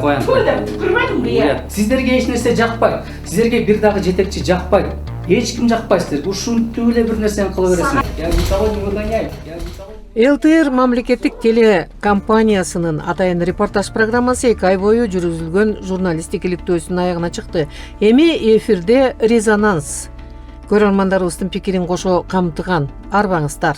кояйын. Курбайм. Сиздерге эч нерсе жакпайт. Сиздерге бир дагы жетекчи жакпайт. Эч ким жакпайт сиздерге. Ушинтип эле бир нерсени кыла бересиңер. Я никого не выгоняю. ЛТР мамлекеттик телекомпаниясынын атайын репортаж программасы 2 ай бою жүргүзүлгөн журналистик иликтөөсүнүн аягына чыкты. Эми эфирде резонанс. Көрөрмандарыбыздын пикирин кошо камтыган. Арбаңыздар.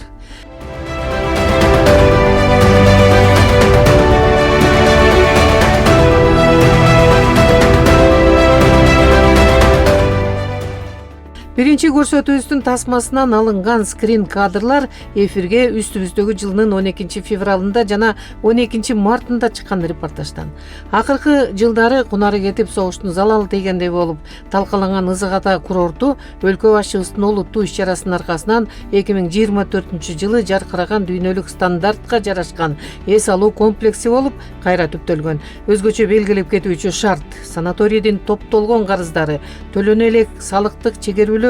Биринчи көрсөтүүбүздүн тасмасынан алынган скрин кадрлар эфирге үстүбүздөгү жылдын 12 февралында жана 12 мартында чыккан репортаждан. Акыркы жылдары кунары кетип согуштун залалы тийгендей болуп талкаланган Ызык Ата курорту өлкө башчыбыздын олуттуу иш-чарасынын аркасынан 2024-жылы жаркыраган дүйнөлүк стандартка жарашкан эс алуу комплекси болуп кайра түптөлгөн. Өзгөчө белгилеп кетүүчү шарт санаторийдин топтолгон карыздары, төлөнө элек салыктык чегерүүлөр,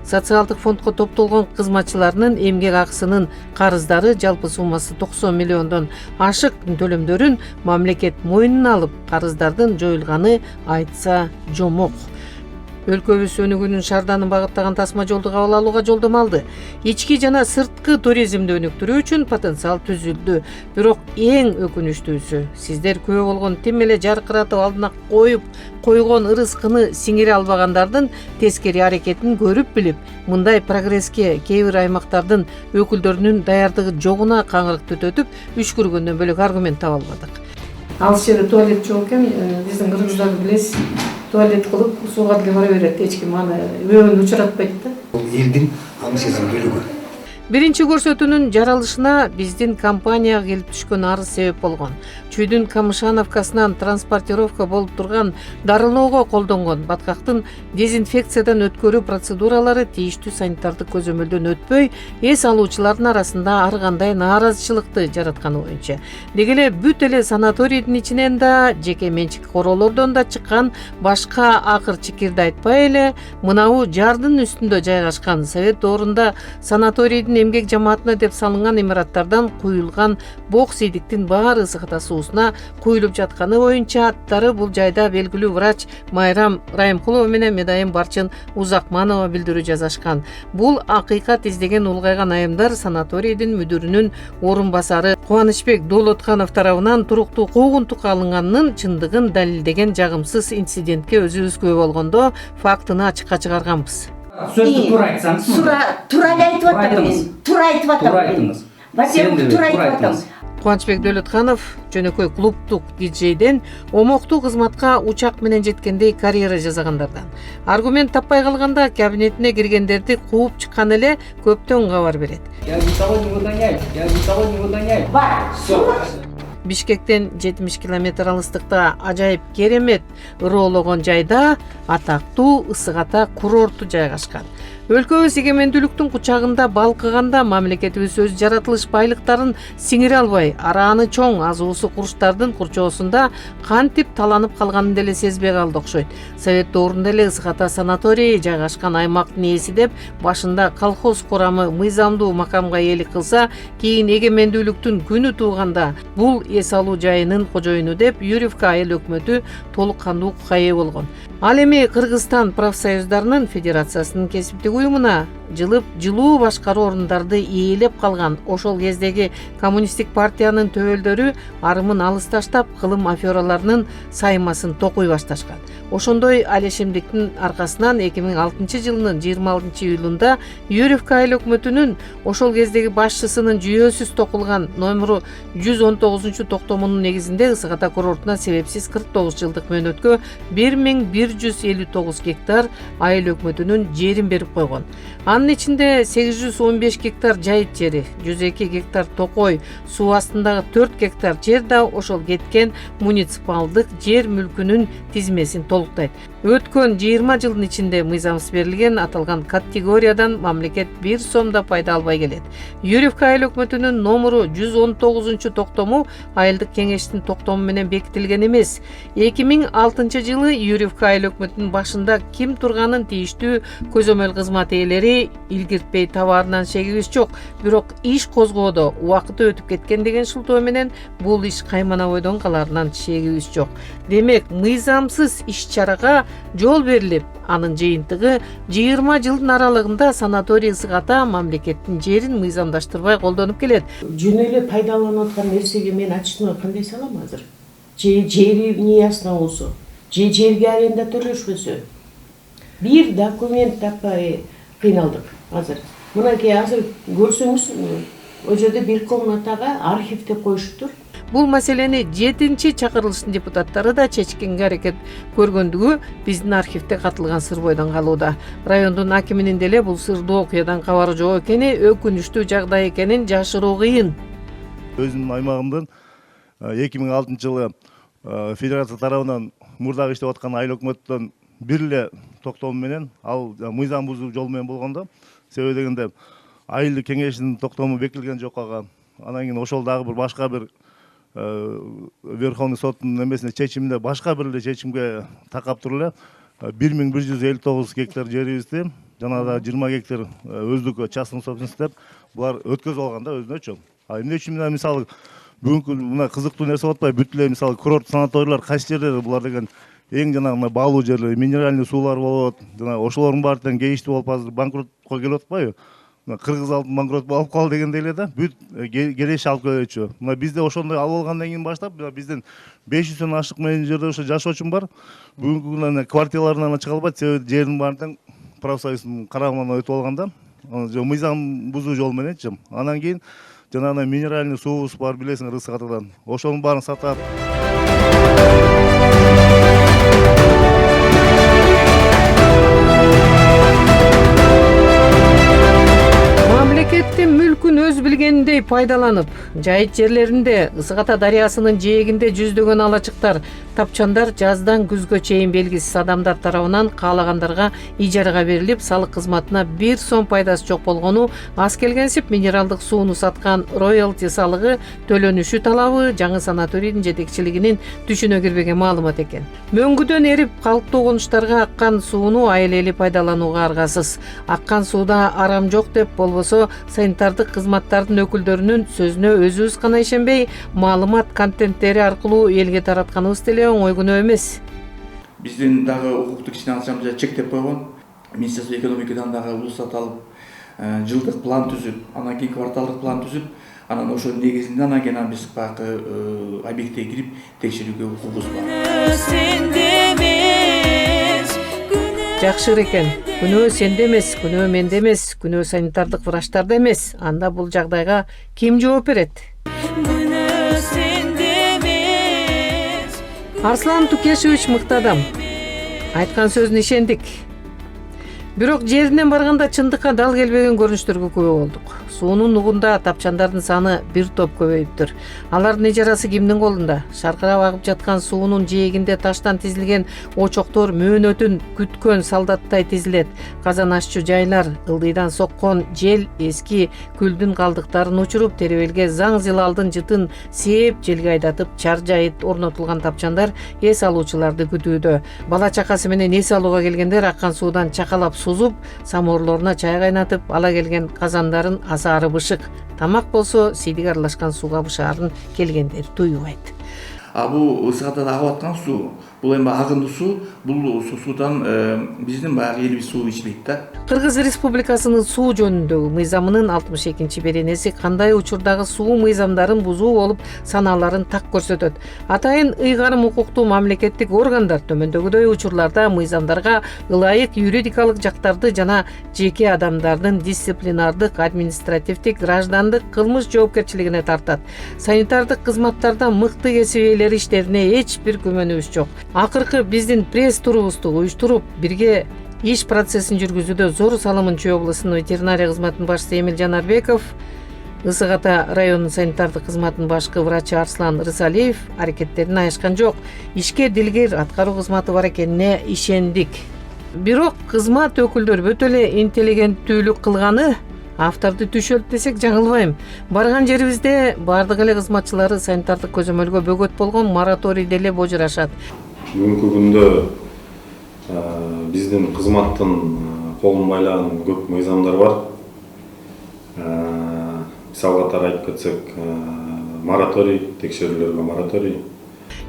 социалдык фондко топтолгон кызматчыларынын эмгек акысынын карыздары жалпы суммасы 90 миллиондон ашык төлөмдөрүн мамлекет мойнуна алып, карыздардын жоюлганы айтса жомок. Өлкөбүз өнүгүүнүн шарданын багыттаган тасма жолду кабыл алууга жолдомо алды. Ички жана сырткы туризмди өнүктүрүү үчүн потенциал түзүлдү. Бирок эң өкүнүчтүүсү, сиздер күбө болгон тим эле жаркыратып алдына коюп койгон ырыскыны сиңире албагандардын тескери аракетин көрүп билип, мындай прогресске кээ бир аймактардын өкүлдөрүнүн даярдыгы жогуна каңырык түтөтүп, үшкүргөндөн бөлөк аргумент таба албадык. Алыс жерде туалет жок экен, биздин кыргыздарды билесиз, туалет кылып сууга деле бара берет, эч ким аны өбөн учуратпайт да. Бул элдин аңсызын бөлүгү. Биринчи көрсөтүүнүн жаралышына биздин компанияга келип түшкөн арыз себеп болгон. Чүйдүн Камышановкасынан транспортировка болуп турган дарылоого колдонгон баткактын дезинфекциядан өткөрүү процедуралары тийиштүү санитардык көзөмөлдөн өтпөй, эс алуучулардын арасында ар кандай нааразычылыкты жаратканы боюнча. Деги эле бүт эле санаторийдин ичинен да, жеке менчик короолордон да чыккан башка акыр чикирди айтпай эле, мынабу жардын үстүндө жайгашкан Совет доорунда санаторийдин эмгек жамаатына деп салынган имараттардан куюлган бок сейдиктин баары Ызык Ата суусуна куюлуп жатканы боюнча аттары бул жайда белгилүү врач Майрам Райымкулова менен медайым Барчын Узакманова билдирүү жазышкан. Бул акыйкат издеген улгайган айымдар санаторийдин мүдүрүнүн орун басары Кубанычбек Долотканов тарабынан туруктуу куугунтукка алынганынын чындыгын далилдеген жагымсыз инцидентке өзүбүз күбө болгондо фактыны ачыкка чыгарганбыз. Сөздү туура айтсаңыз. Туура эле айтып атам мен. Туура айтып атам. Туура айтыңыз. Во-первых, туура айтып атам. Кубанычбек Долотканов жөнөкөй клубдук диджейден омоктуу кызматка учак менен жеткендей карьера жасагандардан. Аргумент таппай калганда кабинетине киргендерди кууп чыккан эле көптөн кабар берет. Я никого не выгоняю. Бишкектен 70 километр алыстыкта ажайып керемет ыроологон жайда атактуу Ызык Ата курорту жайгашкан. Өлкөбүз эгемендүүлүктүн кучагында балкыганда мамлекетибиз өз жаратылыш байлыктарын сиңире албай, арааны чоң азуусу курчтардын курчоосунда кантип таланып калганын деле сезбей калды окшойт. Совет доорунда эле Ызык Ата санаторийи жайгашкан аймактын ээси деп башында колхоз курамы мыйзамдуу макамга ээлик кылса, кийин эгемендүүлүктүн күнү тууганда бул эс алуу жайынын кожоюну деп Юрьевка айыл өкмөтү толук кандуу укукка ээ болгон. Ал эми Кыргызстан профсоюздарынын федерациясынын кесиптик уюмуна жылуу башкаруу орундарды ээлеп калган ошол кездеги коммунисттик партиянын төбөлдөрү арымын алыс таштап, кылым афераларынын саймасын токуй башташкан. Ошондой алешемдиктин аркасынан 2006 жылынын 26 июлунда Юрьевка айыл өкмөтүнүн ошол кездеги башчысынын жүйөөсүз токулган номеру 119 токтомунун негизинде Ызык Ата курортуна себепсиз 49 жылдык мөөнөткө 1159 гектар айыл өкмөтүнүн жерин берип койгон. Анын ичинде 815 гектар жайыт жери, 102 гектар токой, суу астындагы 4 гектар жер да ошол кеткен муниципалдык жер мүлкүнүн тизмесин толуктайт. Өткөн 20 жылдын ичинде мыйзамсыз берилген аталган категориядан мамлекет 1 сом да пайда албай келет. Юрьевка айыл өкмөтүнүн номеру 119 токтому айылдык кеңештин токтому менен бекитилген эмес. 2006 жылы Юрьевка айыл өкмөтүнүн башында ким турганын тийиштүү көзөмөл кызмат ээлери илгиртпей табаарынан шегибиз жок. Бирок иш козгоодо убакыты өтүп кеткен деген шылтоо менен бул иш каймана бойдон калаарынан шегибиз жок. Демек, мыйзамсыз иш-чарага жол берилип, анын жыйынтыгы 20 жылдын аралыгында санаторий Ысык Ата мамлекеттин жерин мыйзамдаштырбай колдонуп келет. Жөн эле пайдаланып аткан нерсеге мен ачыктанып кандай салам азыр? Жери ниясына болсо, жерге аренда төлөшпөсө. Бир документ таппай кыйналдык азыр. Мынакей азыр көрсөңүз, о жерде бир комнатага архив деп коюшуптур. Бул маселени 7-чи чакырылыштын депутаттары да чечкенге аракет көргөндүгү биздин архивде катылган сыр бойдон калууда. Райондун акиминин деле бул сырдуу окуядан кабары жок экени, өкүнүчтүү жагдай экенин жашыруу кыйын. Өзүмдүн аймагымдан 2006 жылы федерация тарабынан мурдагы иштеп аткан айыл өкмөттөн бир эле токтом менен ал мыйзам бузуу жол менен болгондо, себеби дегенде айылдык кеңештин токтому бекитилген жок калган. Анан кийин ошол дагы бир башка бир Верховный соттун эмесине чечимде башка бир эле чечимге такап туруп эле 1159 гектар жерибизди жана да 20 гектар өздүк частный собственность деп булар өткөзүп алган да өзүнөчү. Эмне үчүн мисалы бүгүнкү мына кызыктуу нерсе болуп атпайбы? Бүт эле мисалы курорт санаторийлар кайсы жерлер булар деген эң жанагы баалуу жерлер, минеральный суулар болот. Жана ошолордун баардыгы кейиштүү болуп азыр банкротко келип атпайбы? Кыргыз алтын банкрот болуп калды дегенде эле да бүт келеш алып келечү. Мына бизде ошондой алып алгандан кийин баштап биздин 500дөн ашык менеджерлер ошо жашоочун бар. Бүгүнкү күндө квартираларынан чыга албайт, себеби жердин баардыгын профсоюздун карамагына өтүп алганда, мыйзам бузуу жол мененчи. Анан кийин жанагы минеральный суубуз бар, билесиңер, Ысык Атадан. Ошонун баарын сатап Мамлекеттин мүлкүн өз билгениндей пайдаланып, жайыт жерлеринде Ысык Ата дарыясынын жээгинде жүздөгөн алачыктар, тапчандар жаздан күзгө чейин белгисиз адамдар тарабынан каалагандарга ижарага берилип, салык кызматына 1 сом пайдасы жок болгону, аз келгенсип минералдык сууну саткан роялти салыгы төлөнүшү талабы жаңы санаторийдин жетекчилигинин түшүнө кирбеген маалымат экен. Мөңгүдөн эрип калктуу конуштарга аккан сууну айыл эли пайдаланууга аргасыз. Аккан сууда арам жок деп болбосо санитардык кызматтардын өкүлдөрүнүн сөзүнө өзүбүз гана ишенбей, маалымат контенттери аркылуу элге таратканыбыз деле оңой күнөө эмес. Биздин дагы укуктук ишчи чектеп койгон. Министрлик экономикадан дагы улуттат алып, жылдык план түзүп, анан кийин кварталдык план түзүп, анан ошонун негизинде анан кийин биз баягы объектке кирип текшерүүгө укугубуз бар. Жакшы экен. Күнөө сенде эмес, күнөө менде эмес, күнөө санитардык врачтарда эмес. Анда бул жагдайга ким жооп берет? Арслан Тукешевич мыкты адам. Айткан сөзүнө ишендик. Бирок жеринен барганда чындыкка дал келбеген көрүнүштөргө күбө болдук. Суунун нугунда тапчандардын саны бир топ көбөйүптүр. Алардын ижарасы кимдин колунда? Шаркырап агып жаткан суунун жээгинде таштан тизилген очоктор мөөнөтүн күткөн солдаттай тизилет. Казан ашчу жайлар, ылдыйдан соккон жел эски күлдүн калдыктарын учуруп, теребелге заң зилалдын жытын сээп, желге айдатып, чар жайыт орнотулган тапчандар эс алуучуларды күтүүдө. Бала чакасы менен эс алууга келгендер аккан суудан чакалап сузуп, самоорлоруна чай кайнатып, ала келген казандарын асаары бышык. Тамак болсо сийдик аралашкан сууга бышаарын келгендер туйбайт. Бул Ысык Атада агып аткан суу, бул эми агындуу суу, бул суудан биздин баягы элибиз суу ичпейт да. Кыргыз Республикасынын суу жөнүндөгү мыйзамынын 62-чи беренеси кандай учурдагы суу мыйзамдарын бузуу болуп санааларын так көрсөтөт. Атайын ыйгарым укуктуу мамлекеттик органдар төмөндөгүдөй учурларда мыйзамдарга ылайык юридикалык жактарды жана жеке адамдардын дисциплинардык, административдик, граждандык кылмыш жоопкерчилигине тартат. Санитардык кызматтарда мыкты кесибейлер иштерине эч бир күмөнүбүз жок. Акыркы биздин пресс турубузду уюштуруп, бирге иш процессин жүргүзүүдө зор салымын Чүй облусунун ветеринария кызматынын башчысы Эмил Жанарбеков, Ысык Ата районунун санитардык кызматынын башкы врачы Арслан Рысалиев аракеттерин аяшкан жок. Ишке дилгер аткаруу кызматы бар экенине ишендик. Бирок кызмат өкүлдөрү өтө эле интеллигенттүүлүк кылганы авторду түшөлт десек жаңылбайм. Барган жерибизде бардык эле кызматчылары санитардык көзөмөлгө бөгөт болгон мораторийде эле божурашат. Бүгүнкү күндө биздин кызматтын колун байлаган көп мыйзамдар бар. Мисалга катары айтып кетсек, мораторий, текшерүүлөргө мораторий.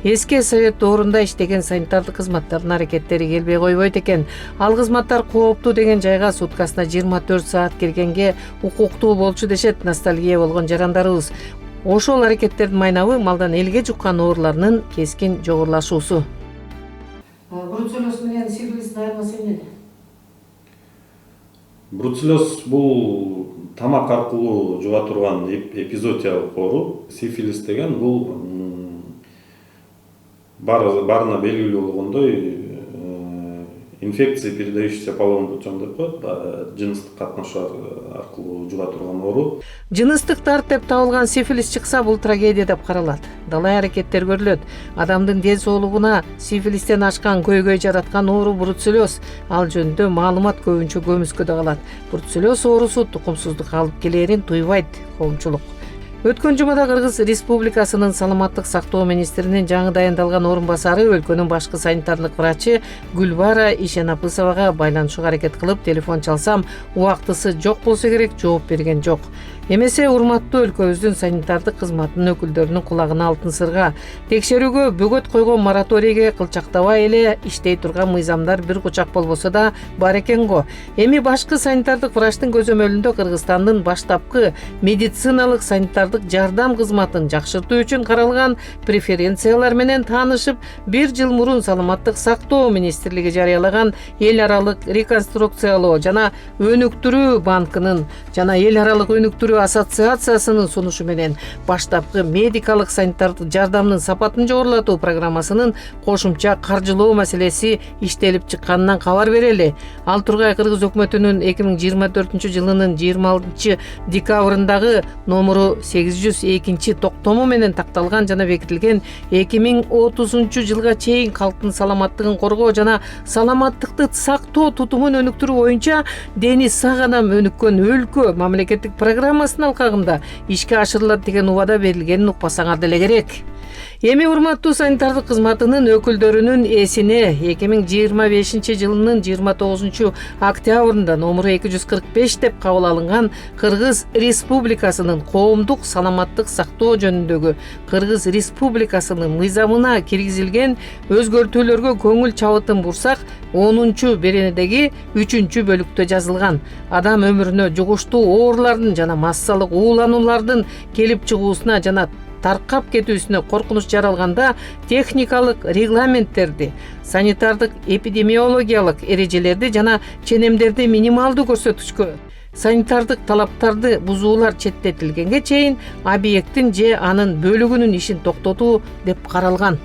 Эски совет доорунда иштеген санитардык кызматтардын аракеттери келбей койбойт экен. Ал кызматтар кооптуу деген жайга суткасына 24 саат киргенге укуктуу болчу дешет ностальгия болгон жарандарыбыз. Ошол аракеттердин майнабы малдан элге жуккан ооруларынын кескин жогорулашуусу. Бруцеллез менен сифилистин айырмасы эмнеде? Бруцеллез бул тамак аркылуу жуга турган эпизоотиялык оору. Сифилис деген бул барына белгилүү болгондой инфекция, передающийся половым путем деп коет, жыныстык катнашуулар аркылуу жуга турган оору. Жыныстык тарт деп табылган сифилис чыкса, бул трагедия деп каралат. Далай аракеттер көрүлөт. Адамдын ден соолугуна сифилистен ашкан көйгөй жараткан оору бруцеллез. Ал жөнүндө маалымат көбүнчө көмүскөдө калат. Бруцеллез оорусу тукумсуздукка алып келерин туйбайт коомчулук. Өткөн жумада Кыргыз Республикасынын саламаттык сактоо министринин жаңы дайындалган орун басары өлкөнүн башкы санитардык врачы Гүлбара Ишенапысовага байланышууга аракет кылып, телефон чалсам, убактысы жок болсо керек, жооп берген жок. Эмесе урматтуу өлкөбүздүн санитардык кызматынын өкүлдөрүнүн кулагына алтын сырга. Текшерүүгө бөгөт койгон мораторийге кылчактабай эле иштей турган мыйзамдар бир кучак болбосо да бар экен го. Эми башкы санитардык врачтын көзөмөлүндө Кыргызстандын баштапкы медициналык санитардык жардам кызматын жакшыртуу үчүн каралган преференциялар менен таанышып, 1 жыл мурун саламаттык сактоо министрлиги жарыялаган эл аралык реконструкциялоо жана өнүктүрүү банкынын жана эл аралык өнүктүрүү ассоциациясынын сунушу менен баштапкы медикалык санитардык жардамдын сапатын жогорулатуу программасынын кошумча каржылоо маселеси иштелип чыкканынан кабар берели. Ал тургай Кыргыз өкмөтүнүн 2024 жылынын 26 декабрындагы номеру 802 токтому менен такталган жана бекитилген 2030 жылга чейин калктын саламаттыгын коргоо жана саламаттыкты сактоо тутумун өнүктүрүү боюнча дени саганам өнүккөн өлкө мамлекеттик программасынын алкагында ишке ашырылат деген убада берилгенин укпасаңар деле керек. Эми урматтуу санитардык кызматынын өкүлдөрүнүн эсине 2025 жылынын 29 октябрында номеру 245 деп кабыл алынган Кыргыз Республикасынын коомдук саламаттык сактоо жөнүндөгү Кыргыз Республикасынын мыйзамына киргизилген өзгөртүүлөргө көңүл чабытын бурсак, 10-беренедеги 3-бөлүктө жазылган. Адам өмүрүнө жугуштуу оорулардын жана массалык уулануулардын келип чыгуусуна жана таркап кетүүсүнө коркунуч жаралганда техникалык регламенттерди, санитардык эпидемиологиялык эрежелерди жана ченемдерди минималдуу көрсөткүчкө санитардык талаптарды бузуулар четтетилгенге чейин объекттин же анын бөлүгүнүн ишин токтотуу деп каралган.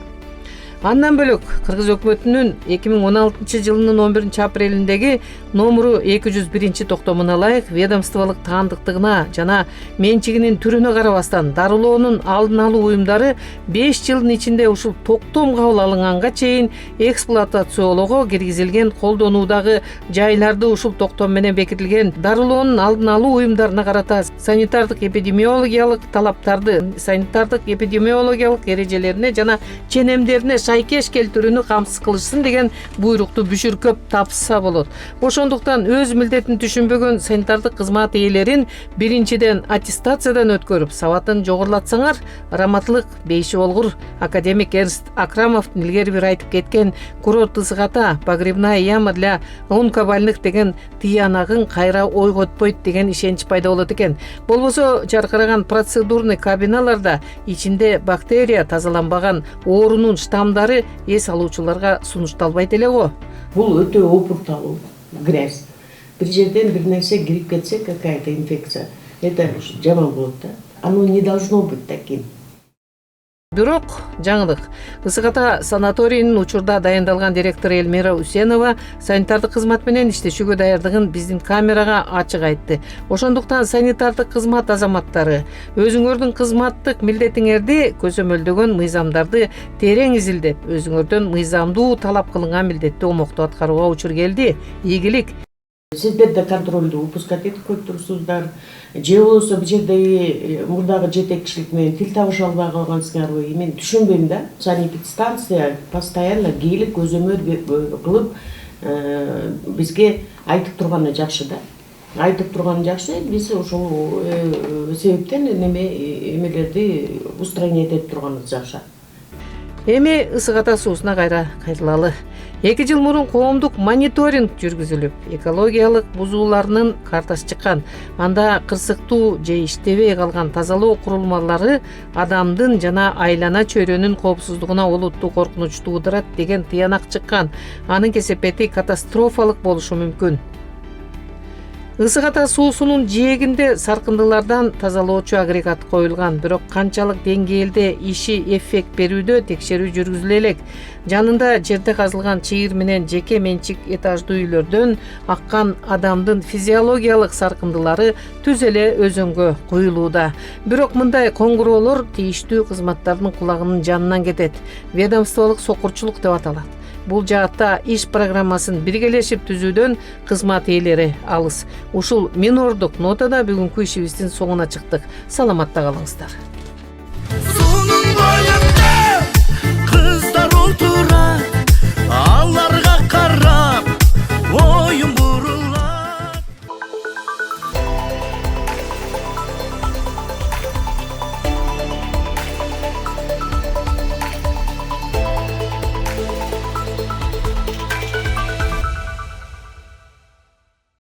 Андан бөлөк Кыргыз өкмөтүнүн 2016 жылынын 11 апрелиндеги номеру 201 токтомуна ылайык ведомстволук таандыктыгына жана менчигинин түрүнө карабастан дарылоонун алдын алуу уюмдары 5 жылдын ичинде ушул токтом кабыл алынганга чейин эксплуатациялоого киргизилген колдонуудагы жайларды ушул токтом менен бекитилген дарылоонун алдын алуу уюмдарына карата санитардык эпидемиологиялык талаптарды, санитардык эпидемиологиялык эрежелерине жана ченемдерине шайкеш келтирүүнү камсыз кылышсын деген буйрукту бүшүркөп тапса болот. Ошондуктан өз милдетин түшүнбөгөн санитардык кызмат ээлерин биринчиден аттестациядан өткөрүп, сабатын жогорулатсаңар, раматтылык бейши болгур. Академик Эрнст Акрамовдун илгери бир айтып кеткен курорт ызгата, погребная яма для онкобольных деген тыянагын кайра ойготпойт деген ишенич пайда болот экен. Болбосо жаркыраган процедурный кабиналарда ичинде бактерия тазаланбаган оорунун штамдары эс алуучуларга сунушталбайт эле го. Бул өтө опурталуу грязь. Бир жерден бир нерсе кирип кетсе, какая-то инфекция, это жаман болот да. Оно не должно быть таким. Бирок жаңылык. Ысыката санаторийинин учурда дайындалган директору Элмира Усенова санитардык кызмат менен иштешүүгө даярдыгын биздин камерага ачык айтты. Ошондуктан санитардык кызмат азаматтары өзүңөрдүн кызматтык милдетиңерди көзөмөлдөгөн мыйзамдарды терең изилдеп, өзүңөрдөн мыйзамдуу талап кылынган милдетти омоктуу аткарууга учур келди. Ийгилик. Сиздер да контролду упускать этип коюп турсуңуздар. Же болбосо бул жерде мурдагы жетекчилик менен тил табыша албай калгансыңарбы? Мен түшүнбөйм да. Санэпидстанция постоянно келип көзөмөл кылып бизге айтып турганы жакшы да. Айтып турганы жакшы. Биз ошол себептен эмелерди устранить этип турганыбыз жакшы. Эми ысык ата суусуна кайрылалы. 2 жыл мурун коомдук мониторинг жүргүзүлүп, экологиялык бузууларынын картасы чыккан. Анда кырсыктуу же иштебей калган тазалоо курулмалары адамдын жана айлана чөйрөнүн коопсуздугуна олуттуу коркунуч туудурат деген тыянак чыккан. Анын кесепети катастрофалык болушу мүмкүн. Ысык ата суусунун жээгинде саркындылардан тазалоочу агрегат коюлган, бирок канчалык деңгээлде иши эффект берүүдө текшерүү жүргүзүлө элек. Жанында жерде казылган чыйыр менен жеке менчик этаждуу үйлөрдөн аккан адамдын физиологиялык саркындылары түз эле өзөнгө куюлууда. Бирок мындай коңгуроолор тийиштүү кызматтардын кулагынын жанынан кетет. Ведомстволук сокурчулук деп аталат. Бул жаатта иш программасын биргелешип түзүүдөн кызмат ээлери алыс. Ушул минордук нотада бүгүнкү ишибиздин соңуна чыктык. Саламатта калыңыздар.